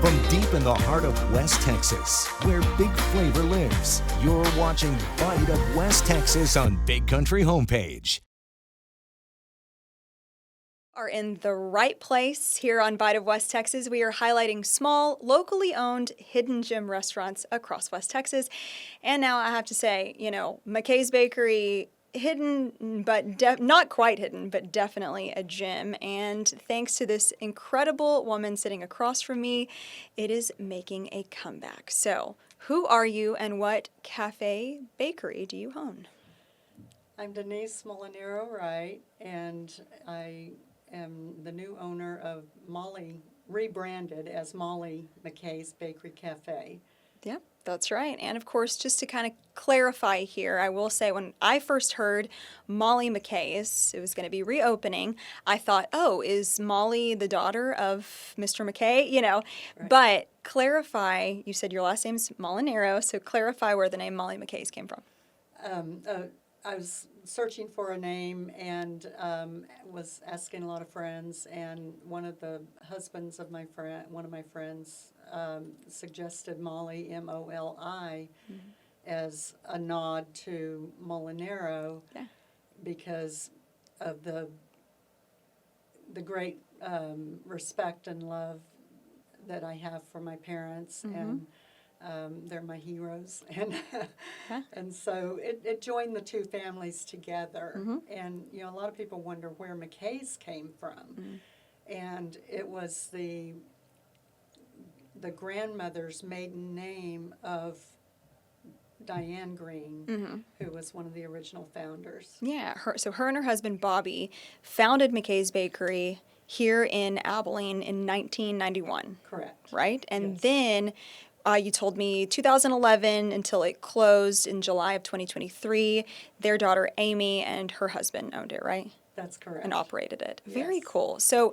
From deep in the heart of West Texas, where big flavor lives, you're watching Bite of West Texas on Big Country Homepage. Are in the right place here on Bite of West Texas. We are highlighting small, locally owned hidden gem restaurants across West Texas. And now I have to say, McKay's Bakery, hidden, but not quite hidden, but definitely a gem. And thanks to this incredible woman sitting across from me, it is making a comeback. So, who are you and what cafe bakery do you own? I'm Denise Molinero Wright, and I am the new owner of Molly, rebranded as Molly McKay's Bakery Cafe. Yep, that's right. And of course, just to kind of clarify here, I will say when I first heard Molly McKay's, it was going to be reopening, I thought, oh, is Molly the daughter of Mr. McKay? Right. But clarify, you said your last name's Molinero, so clarify where the name Molly McKay's came from. I was searching for a name and was asking a lot of friends, and one of the husbands of one of my friends suggested Molly, Moli, as a nod to Molinero, Yeah. because of the great respect and love that I have for my parents, and they're my heroes, and and so it joined the two families together. And a lot of people wonder where McKay's came from, and it was the grandmother's maiden name of Diane Green, who was one of the original founders. Yeah, her and her husband Bobby founded McKay's Bakery here in Abilene in 1991. Correct. Right? And Yes. then you told me 2011 until it closed in July of 2023. Their daughter Amy and her husband owned it, right? That's correct. And operated it. Very Yes. cool. So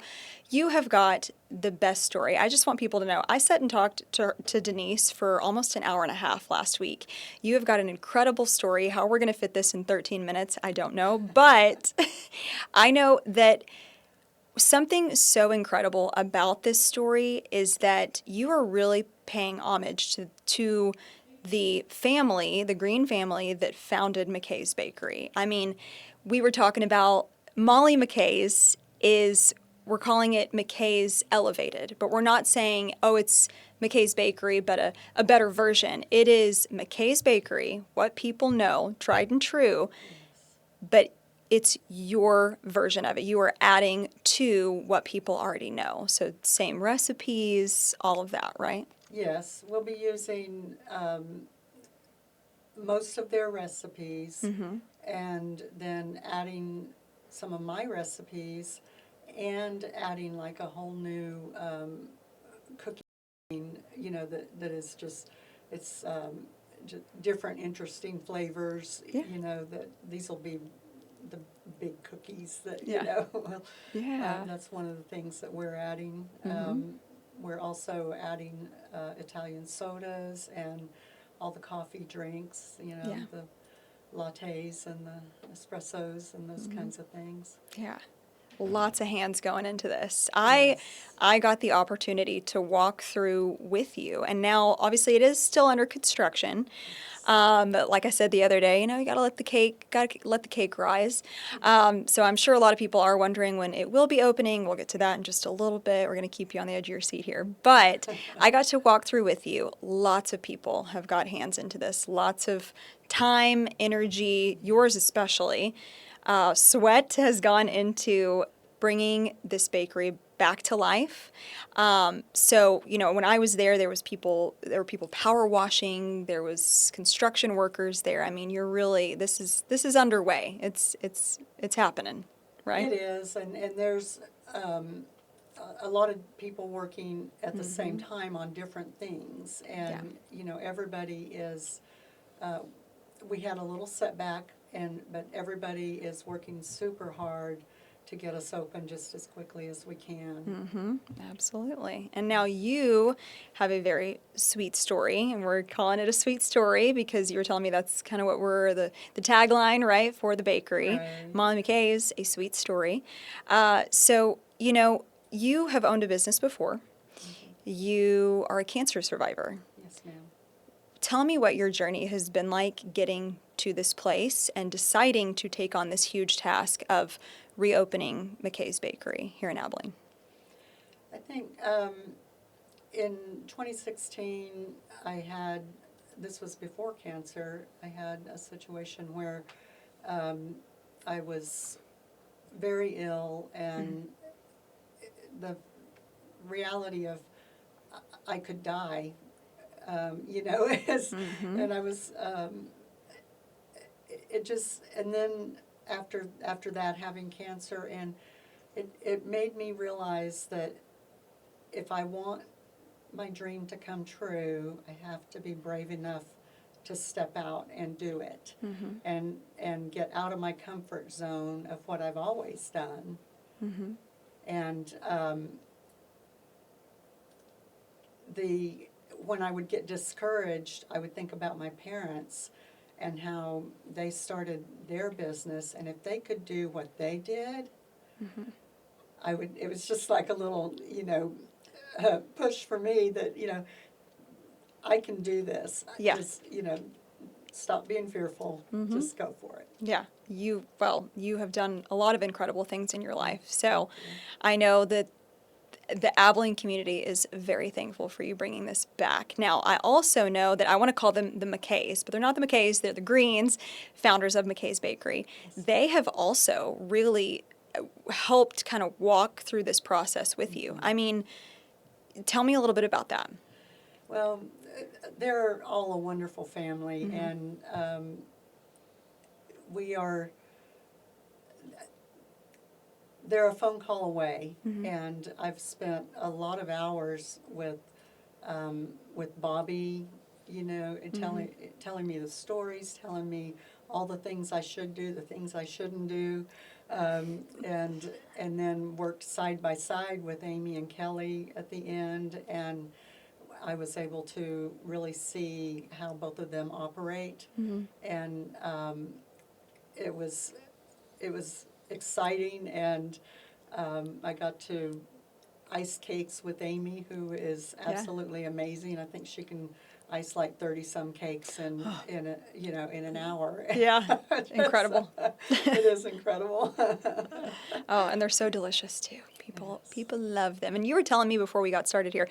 you have got the best story. I just want people to know. I sat and talked to Denise for almost an hour and a half last week. You have got an incredible story. How we're going to fit this in 13 minutes, I don't know. But I know that something so incredible about this story is that you are really paying homage to the family, the Green family that founded McKay's Bakery. I mean, we were talking about Molly McKay's we're calling it McKay's Elevated, but we're not saying, oh, it's McKay's Bakery, but a better version. It is McKay's Bakery, what people know, tried and true, but it's your version of it. You are adding to what people already know. So same recipes, all of that, right? Yes, we'll be using most of their recipes, and then adding some of my recipes, and adding like a whole new cooking, that is just, it's different interesting flavors, Yeah. That these will be the big cookies that, Yeah. Yeah. That's one of the things that we're adding. We're also adding Italian sodas and all the coffee drinks, Yeah. the lattes and the espressos and those kinds of things. Yeah. Lots of hands going into this. Yes. I got the opportunity to walk through with you, and now obviously it is still under construction. But like I said the other day, you gotta let the cake rise. So I'm sure a lot of people are wondering when it will be opening. We'll get to that in just a little bit. We're gonna keep you on the edge of your seat here. But I got to walk through with you. Lots of people have got hands into this. Lots of time, energy, yours especially. Sweat has gone into bringing this bakery back to life. So, when I was there, there were people power washing, there was construction workers there. I mean, this is underway. It's happening, right? It is, and there's a lot of people working at the same time on different things, and everybody is. We had a little setback, but everybody is working super hard to get us open just as quickly as we can. Absolutely. And now you have a very sweet story, and we're calling it a sweet story because you were telling me that's kind of what we're the tagline, right, for the bakery. Right. Molly McKay's A Sweet Story. So, you have owned a business before. you are a cancer survivor. Yes, ma'am. Tell me what your journey has been like getting to this place and deciding to take on this huge task of reopening McKay's Bakery here in Abilene. I think in 2016, this was before cancer, I had a situation where I was very ill, and the reality of I could die, and I was, it just, and then after that, having cancer, and it made me realize that if I want my dream to come true, I have to be brave enough to step out and do it, and get out of my comfort zone of what I've always done. And when I would get discouraged, I would think about my parents and how they started their business, and if they could do what they did, it was just like a little, push for me that, I can do this. Yeah. Just, stop being fearful. Just go for it. Yeah, you have done a lot of incredible things in your life. So I know that the Abilene community is very thankful for you bringing this back. Now, I also know that I want to call them the McKays, but they're not the McKays, they're the Greens, founders of McKay's Bakery. They have also really helped kind of walk through this process with you. I mean, tell me a little bit about that. Well, they're all a wonderful family, and they're a phone call away, and I've spent a lot of hours with Bobby, telling me the stories, telling me all the things I should do, the things I shouldn't do, and then worked side by side with Amy and Kelly at the end, and I was able to really see how both of them operate, and it was exciting, and I got to ice cakes with Amy, who is absolutely amazing. I think she can ice like 30-some cakes in an hour. Yeah, incredible. It is incredible. Oh, and they're so delicious too. People love them. And you were telling me before we got started here,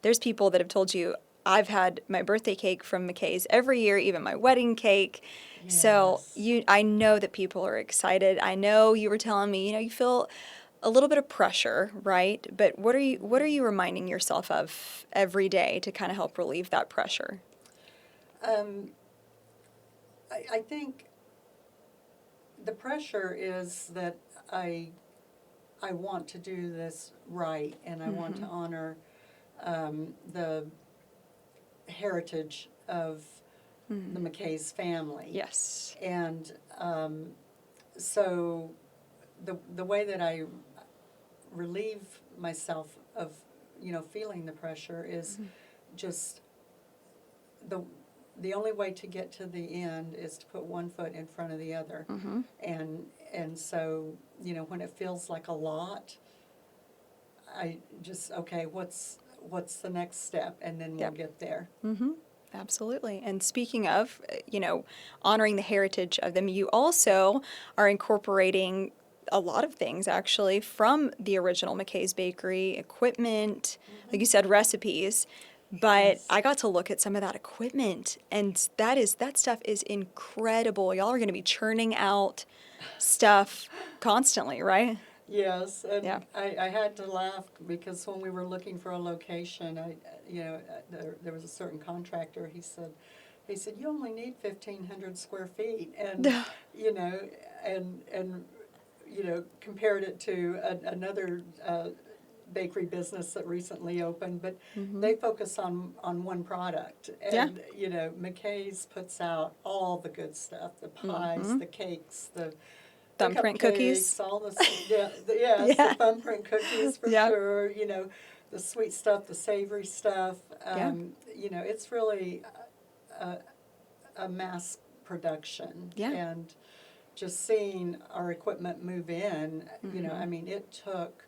there's people that have told you, I've had my birthday cake from McKay's every year, even my wedding cake. Yes. So I know that people are excited. I know you were telling me, you feel a little bit of pressure, right? But what are you reminding yourself of every day to kind of help relieve that pressure? I think the pressure is that I want to do this right, and I want to honor the heritage of the McKay's family. Yes. And so the way that I relieve myself of feeling the pressure is just the only way to get to the end is to put one foot in front of the other. And so when it feels like a lot, I just, okay, what's the next step, and then we'll get there. Absolutely. And speaking of, honoring the heritage of them, you also are incorporating a lot of things actually from the original McKay's Bakery, equipment, like you said, recipes. But Yes. I got to look at some of that equipment, and that stuff is incredible. Y'all are going to be churning out stuff constantly, right? Yes, and Yeah. I had to laugh because when we were looking for a location, there was a certain contractor. He said, you only need 1,500 square feet, and compared it to another bakery business that recently opened, but they focus on one product, and McKay's puts out all the good stuff: the pies, the cakes, the Thumbprint cookies. all the the thumbprint cookies for sure. The sweet stuff, the savory stuff. It's really a mass production. Yeah. And just seeing our equipment move in, I mean, it took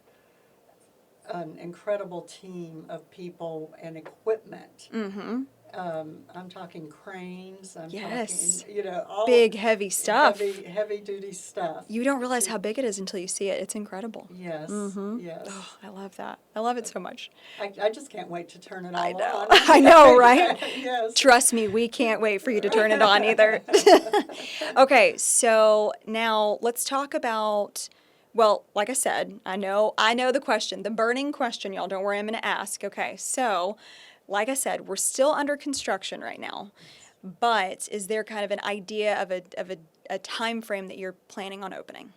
an incredible team of people and equipment. Mm-hmm. I'm talking cranes. I'm Yes. talking, you know, all Big, heavy stuff. heavy duty stuff. You don't realize how big it is until you see it. It's incredible. Yes, Mm-hmm. yes. Oh, I love that. I love it so much. I just can't wait to turn it all I know. on. I know, right? Yes. Trust me, we can't wait for you to turn it on either. Okay, so now let's talk about, well, like I said, I know the question, the burning question, y'all. Don't worry, I'm going to ask. Okay, so like I said, we're still under construction right now. But is there kind of an idea of a time frame that you're planning on opening?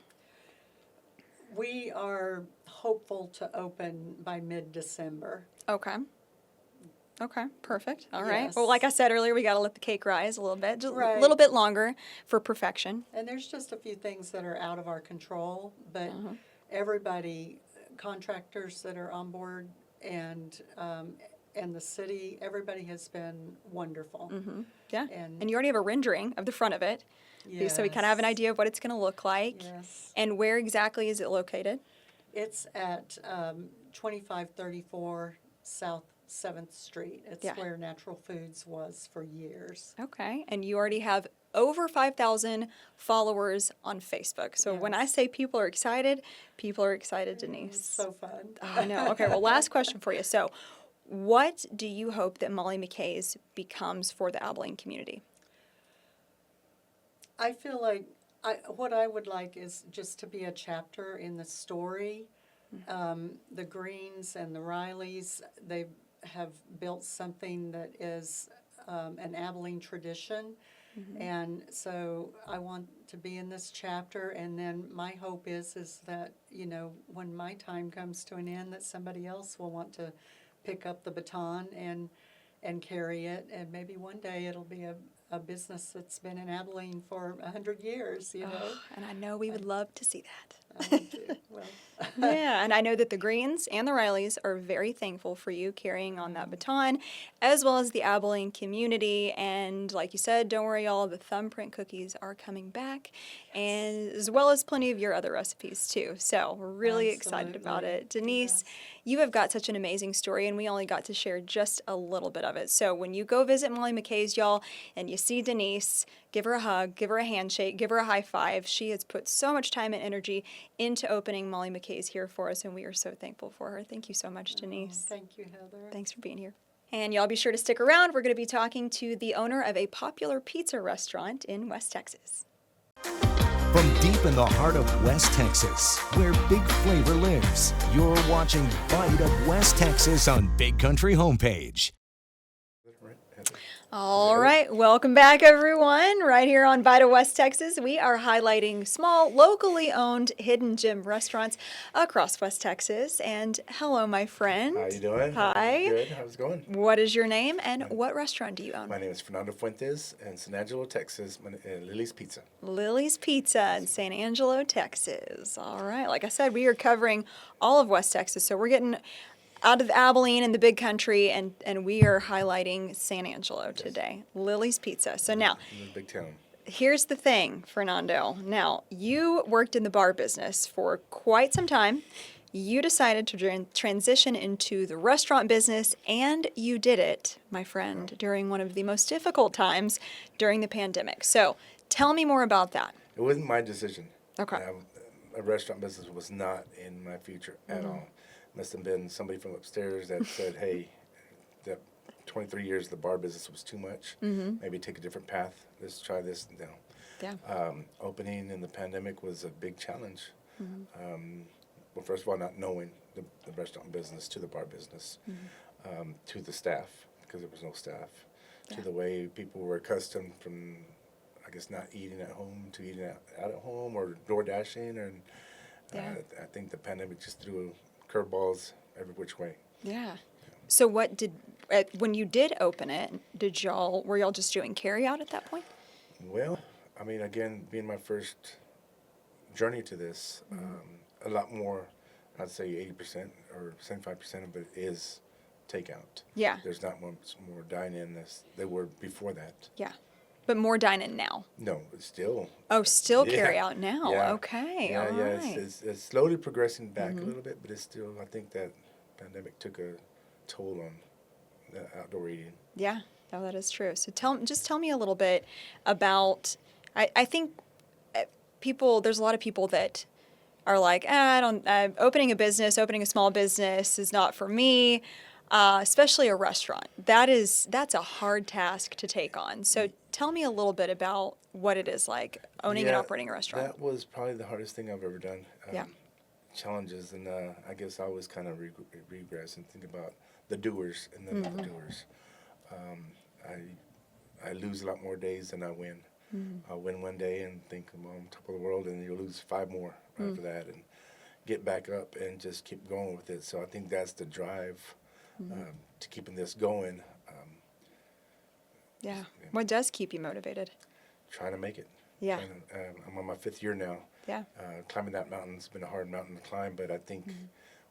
We are hopeful to open by mid-December. Okay. Okay, perfect. All right. Well, Yes. like I said earlier, we got to let the cake rise a little bit, just a Right. little bit longer for perfection. And there's just a few things that are out of our control, but Uh-huh. everybody, contractors that are on board and the city, everybody has been wonderful. Mm-hmm. Yeah. And And you already have a rendering of the front of it, so we kind of have an yes, idea of what it's going to look like. Yes. And where exactly is it located? It's at 2534 South 7th Street. It's Yeah. where Natural Foods was for years. Okay. And you already have over 5,000 followers on Facebook. So when I Yes. say people are excited, Denise. It's so fun. Oh, I know. Okay, well, last question for you. So, what do you hope that Molly McKay's becomes for the Abilene community? I feel like what I would like is just to be a chapter in the story. The Greens and the Rileys, they have built something that is an Abilene tradition. And so I want to be in this chapter, and then my hope is that, you know, when my time comes to an end, that somebody else will want to pick up the baton and carry it, and maybe one day it'll be a business that's been in Abilene for 100 years, you know. Oh, and I know we would love to see that. I would too. Well, Yeah, and I know that the Greens and the Rileys are very thankful for you carrying on that baton, as well as the Abilene community. And like you said, don't worry, y'all, the thumbprint cookies are coming back, and as well as plenty of your other recipes too. So we're really excited about Absolutely. it. Denise, Yes. you have got such an amazing story, and we only got to share just a little bit of it. So when you go visit Molly McKay's, y'all, and you see Denise, give her a hug, give her a handshake, give her a high five. She has put so much time and energy into opening Molly McKay's here for us, and we are so thankful for her. Thank you so much, Denise. Thank you, Heather. Thanks for being here. And y'all be sure to stick around. We're going to be talking to the owner of a popular pizza restaurant in West Texas. From deep in the heart of West Texas, where big flavor lives, you're watching Bite of West Texas on Big Country Homepage. All right, welcome back, everyone. Right here on Bite of West Texas, we are highlighting small, locally owned hidden gem restaurants across West Texas. And hello, my friend. How you doing? Hi. Good. How's it going? What is your name and what restaurant do you own? My name is Fernando Fuentes in San Angelo, Texas. Lily's Pizza. Lily's Pizza in San Angelo, Texas. All right, like I said, we are covering all of West Texas, so we're getting out of Abilene and the big country, and we are highlighting San Angelo today. Lily's Pizza. So now, In the big town. here's the thing, Fernando. Now, you worked in the bar business for quite some time. You decided to transition into the restaurant business, and you did it, my friend, during one of the most difficult times during the pandemic. So tell me more about that. It wasn't my decision. Okay. A restaurant business was not in my future at all. Must have been somebody from upstairs that said, hey, that 23 years of the bar business was too much. Maybe take a different path. Let's try this. No. Yeah. Opening in the pandemic was a big challenge. Well, first of all, not knowing the restaurant business to the bar business, to the staff, because there was no staff, to the way people were accustomed from, I guess, not eating at home to eating out at home or door dashing. And I think the pandemic just threw curveballs every which way. Yeah. So what when you did open it, were y'all just doing carry out at that point? Well, I mean, again, being my first journey to this, a lot more, I'd say 80% or 75% of it is takeout. Yeah. There's not much more dine-in as there were before that. Yeah. But more dine-in now. No, it's still. Oh, still Yeah. carry out now. Yeah. Okay. Yeah, all yeah. right. It's slowly progressing back a little bit, but it's still, I think that pandemic took a toll on the outdoor eating. Yeah, no, that is true. So tell me a little bit about, I think there's a lot of people that are like, opening a small business is not for me, especially a restaurant. That's a hard task to take on. So tell me a little bit about what it is like owning and operating a restaurant. That was probably the hardest thing I've ever done. Yeah. Challenges, and I guess I always kind of regress and think about the doers and the not doers. I lose a lot more days than I win. I'll win one day and think I'm on top of the world, and you'll lose 5 more after that, and get back up and just keep going with it. So I think that's the drive to keeping this going. Yeah. What does keep you motivated? Trying to make it. Yeah. I'm on my 5th year now. Yeah. Climbing that mountain's been a hard mountain to climb, but I think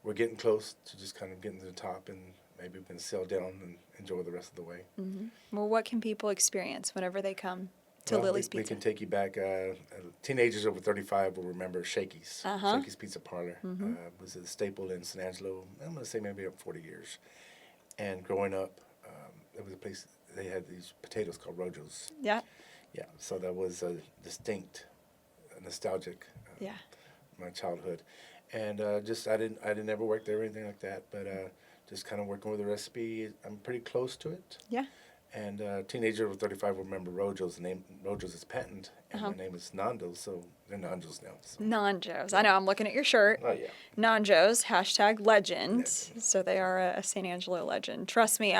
we're getting close to just kind of getting to the top, and maybe we can sail down and enjoy the rest of the way. Well, what can people experience whenever they come to Lily's we Pizza? can take you back. Teenagers over 35 will remember Shakey's. Shakey's Pizza Parlor was a staple in San Angelo. I'm going to say maybe up 40 years. And growing up, there was a place, they had these potatoes called Rojos. Yeah. Yeah, so that was a distinct, nostalgic, Yeah. my childhood. And I didn't ever work there or anything like that, but just kind of working with the recipe. I'm pretty close to it. Yeah. And teenager over 35 will remember Rojo's. The name Rojo's is patent, and my name is Nando, so they're Nando's now. So. Non-Joes. I know, I'm looking at your shirt. Oh, yeah. Non-Joes, #legend. So they are a San Angelo legend. Trust me,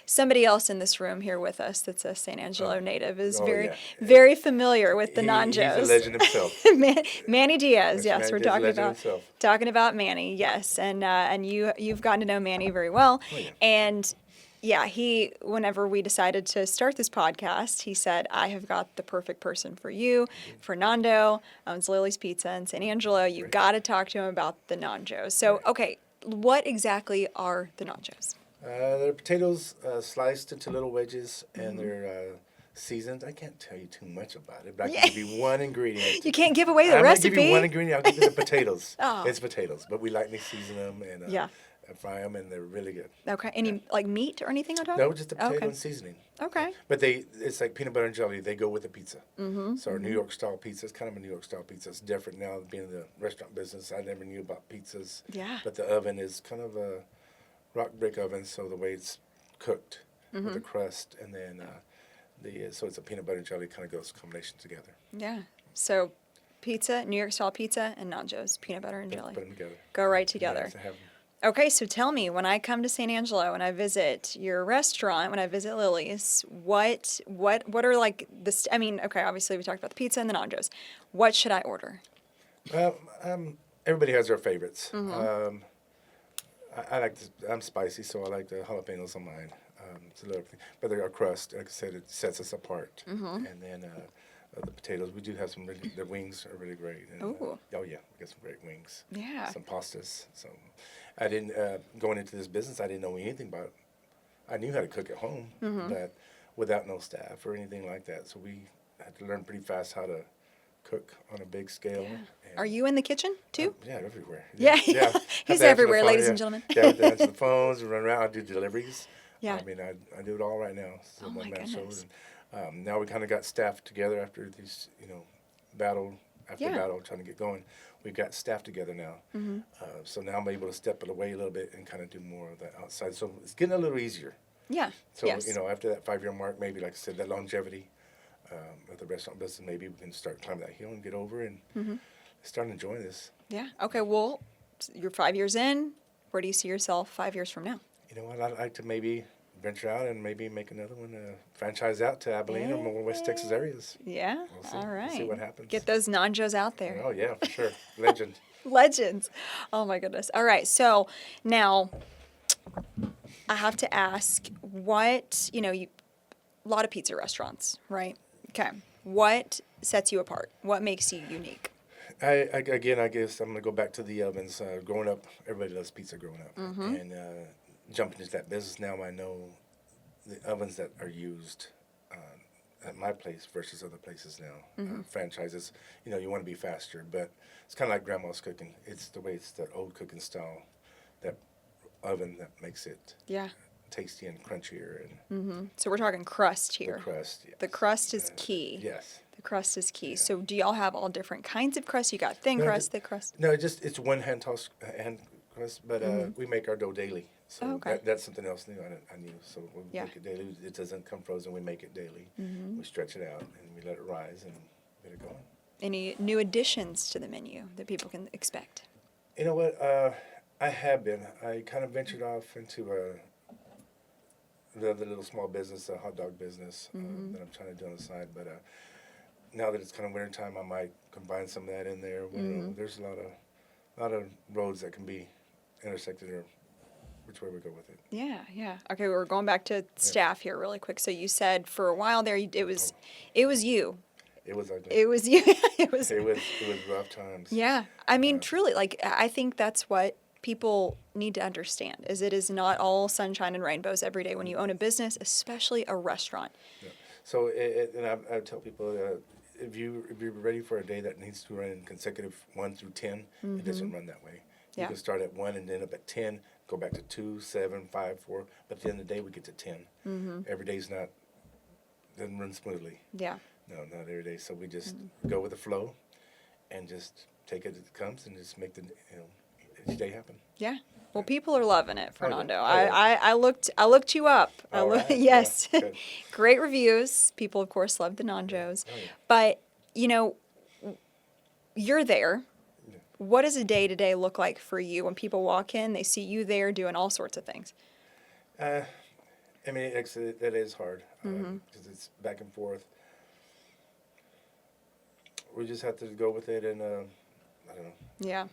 somebody else in this room here with us that's a San Angelo native is very familiar with the Non-Joes. He's a legend himself. Manny Diaz, That's yes, Manny we're Diaz, talking about Manny, yes. And you've gotten to know Manny very well. Oh, yeah. And yeah, whenever we decided to start this podcast, he said, I have got the perfect person for you, for Nando, owns Lily's Pizza in San Angelo. You got to talk to him about the Nanjos. So, okay, what exactly are the Nanjos? They're potatoes sliced into little wedges, and they're seasoned. I can't tell you too much about it, but I can give you one ingredient. You can't give away the I'm recipe. I'm going to give you one ingredient. I'll give you the potatoes. Oh. It's potatoes, but we lightly season them and fry them, and they're really good. Okay. Any like meat or anything on top? No, just the potato and seasoning. Okay. But it's like peanut butter and jelly. They go with the pizza. So our New York style pizza is kind of a New York style pizza. It's different now. Being in the restaurant business, I never knew about pizzas. Yeah. But the oven is kind of a rock brick oven, so the way it's cooked with the crust, and then so it's a peanut butter and jelly kind of goes combination together. Yeah. So pizza, New York style pizza, and Nanjos, peanut butter and jelly. Put them together. Go right together. Nice to have 'em. Okay, so tell me, when I come to San Angelo and I visit your restaurant, when I visit Lily's, what are like okay, obviously we talked about the pizza and the Nanjos. What should I order? Everybody has their favorites. I'm spicy, so I like the jalapenos on mine. It's a little thing, but our crust, like I said, it sets us apart. And then the potatoes, we do have some the wings are really great. And, Ooh. Oh yeah, we got some great wings. Yeah. Some pastas. So I didn't going into this business, I didn't know anything about. I knew how to cook at home, but without no staff or anything like that. So we had to learn pretty fast how to cook on a big scale. Yeah. And Are you in the kitchen too? yeah, everywhere. Yeah. Have He's to answer the everywhere, phone, ladies and gentlemen. Yeah, I have to answer the phones, run around, I do deliveries. Yeah. I mean, I do it all right now. So Oh, my one-man goodness. shows. And, now we kind of got staff together after these, battle trying to get going. We've got staff together now. So now I'm able to step it away a little bit and kind of do more of that outside. So it's getting a little easier. Yeah. So, yes. After that 5-year mark, maybe, like I said, that longevity of the restaurant business, maybe we can start climbing that hill and get over and start enjoying this. Yeah. Okay. Well, you're 5 years in. Where do you see yourself 5 years from now? You know what? I'd like to maybe venture out and maybe make another one, franchise out to Abilene or more West Texas areas. Yeah. We'll see. All right. We'll see what happens. Get those Nanjos out there. Oh, yeah, for sure. Legend. Legends. Oh my goodness. All right. So now I have to ask a lot of pizza restaurants, right? Okay. What sets you apart? What makes you unique? I guess I'm going to go back to the ovens. Growing up, everybody loves pizza growing up. And jumping into that business now, I know the ovens that are used at my place versus other places now. Franchises, you want to be faster, but it's kind of like grandma's cooking. It's the way it's that old cooking style that oven that makes it Yeah. tasty and crunchier, and So we're talking crust the here. crust. The Yes. crust is key. Yes. The crust is key. Yeah. So do y'all have all different kinds of crust? You got thin No, crust, thick crust? No, it's one hand toss hand crust, but we make our dough daily. So Oh, okay. that's something else new I knew. So we Yeah. make it daily. It doesn't come frozen. We make it daily. We stretch it out and we let it rise and get it going. Any new additions to the menu that people can expect? You know what? I have been. I kind of ventured off into the other little small business, a hot dog business that I'm trying to do on the side. But now that it's kind of winter time, I might combine some of that in there. There's a lot of roads that can be intersected, or which way we go with it. Yeah, yeah. Okay, we're going back to staff here really quick. So you said for a while there, it was you. It was ugly. It was you. It was. It was rough times. Yeah. I mean, truly, like, I think that's what people need to understand, is it is not all sunshine and rainbows every day when you own a business, especially a restaurant. Yeah. So, and I tell people, if you're ready for a day that needs to run in consecutive 1 through 10, it doesn't run that way. You Yeah. can start at 1 and end up at 10, go back to 2, 7, 5, 4, but at the end of the day, we get to 10. Every day's doesn't run smoothly. Yeah. No, not every day. So we just go with the flow and just take it as it comes and just make each day happen. Yeah. Well, people are loving it, Fernando. Oh, yeah. I looked you up. All right. Yes. Yeah, good. Great reviews. People, of course, love the Nanjos. Oh, yeah. But, you're there. Yeah. What does a day-to-day look like for you when people walk in, they see you there doing all sorts of things? I mean, that is hard because it's back and forth. We just have to go with it, and I don't know. Yeah.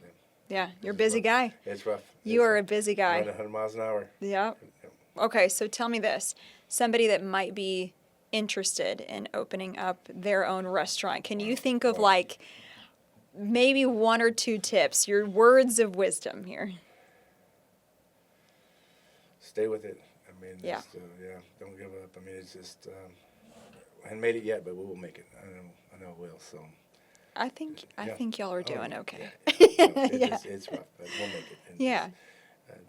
Yeah. You're a It's busy rough. guy. It's rough. You It's are a busy guy. Running 100 miles an hour. Yeah. Yeah. Okay, so tell me this. Somebody that might be interested in opening up their own restaurant, can you think of like maybe 1 or 2 tips, your words of wisdom here? Stay with it. I mean, Yeah. just, don't give up. I mean, it's just, I haven't made it yet, but we will make it. I know we will, so. I think Yeah. y'all are Oh, doing yeah, okay. yeah. No, Yeah. It's rough, but we'll make it. And Yeah.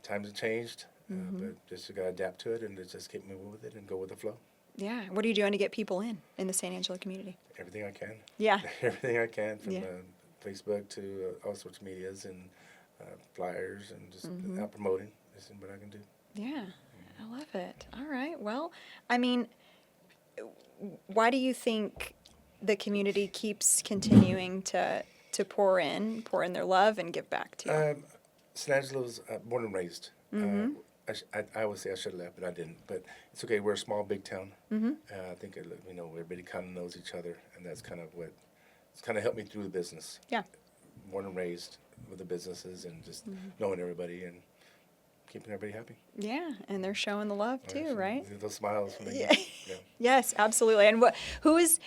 times have changed, but just you got to adapt to it and just keep moving with it and go with the flow. Yeah. What are you doing to get people in the San Angelo community? Everything I can. Yeah. Everything I can, from Yeah. Facebook to all sorts of medias and flyers and just out promoting. This is what I can do. Yeah. I love it. All right. Well, I mean, why do you think the community keeps continuing to pour in their love and give back to you? San Angelo's born and raised. I always say I should have left, but I didn't. But it's okay. We're a small, big town. I think everybody kind of knows each other, and that's kind of it's kind of helped me through the business. Yeah. Born and raised with the businesses and just knowing everybody and keeping everybody happy. Yeah, and they're showing the love too, So right? Those smiles. Yeah. Yeah. Yes, absolutely. And who is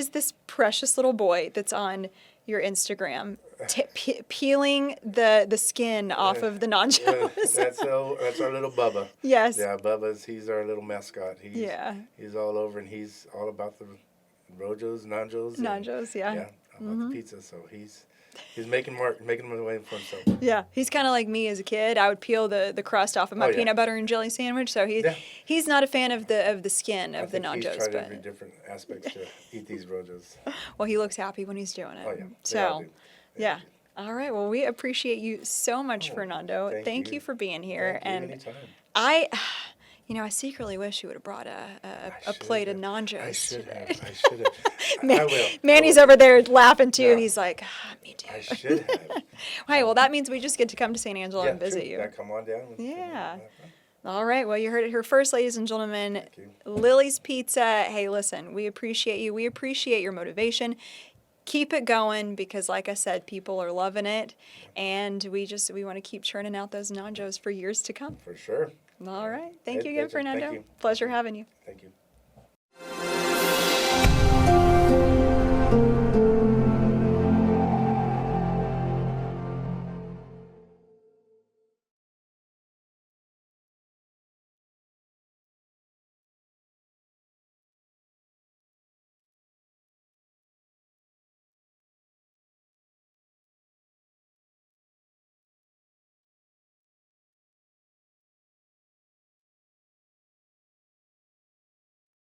this precious little boy that's on your Instagram, peeling the skin off of the nachos? That's our little Bubba. Yes. Yeah, he's our little mascot. He's all over, and he's all about the Rojos, Nanjos. Nanjos, yeah. Yeah, about the pizza. So he's making him away for himself. Yeah, he's kind of like me as a kid. I would peel the crust off of my Oh, yeah. peanut butter and jelly sandwich. So he's not a fan of the skin of the I think nachos, he's tried but every different aspects to eat these Rojos. well, he looks happy when he's doing it. Oh yeah, they So all do. They all yeah. do. All right. Well, we appreciate you so much, Oh, Fernando. thank you you. for being here. Thank you, And anytime. I secretly wish you would have brought a I plate of should Nanjos I should today. have. I should have. I will. Manny's over there laughing too. Yeah. He's like, me too. I should have. Hey, well, that means we just get to come to San Angelo and visit true. you. Yeah, come on down. Yeah. All right. Well, you heard it here first, ladies and gentlemen. Thank you. Lily's Pizza. Hey, listen, we appreciate you. We appreciate your motivation. Keep it going because, like I said, people are loving it, and we want to keep churning out those Nanjos for years to come. For sure. All right. Thank you Hey, again, pleasure. Thank Fernando. you. Pleasure having you. Thank you.